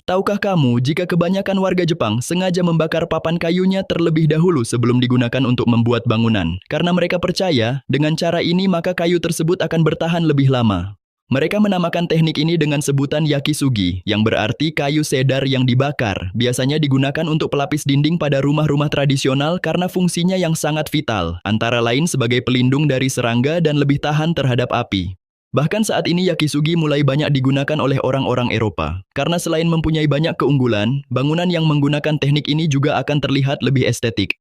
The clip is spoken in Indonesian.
Tahukah kamu jika kebanyakan warga Jepang sengaja membakar papan kayunya terlebih dahulu sebelum digunakan untuk membuat bangunan? Karena mereka percaya, dengan cara ini maka kayu tersebut akan bertahan lebih lama. Mereka menamakan teknik ini dengan sebutan yakisugi, yang berarti kayu cedar yang dibakar. Biasanya digunakan untuk pelapis dinding pada rumah-rumah tradisional karena fungsinya yang sangat vital, antara lain sebagai pelindung dari serangga dan lebih tahan terhadap api. Bahkan saat ini yakisugi mulai banyak digunakan oleh orang-orang Eropa. Karena selain mempunyai banyak keunggulan, bangunan yang menggunakan teknik ini juga akan terlihat lebih estetik.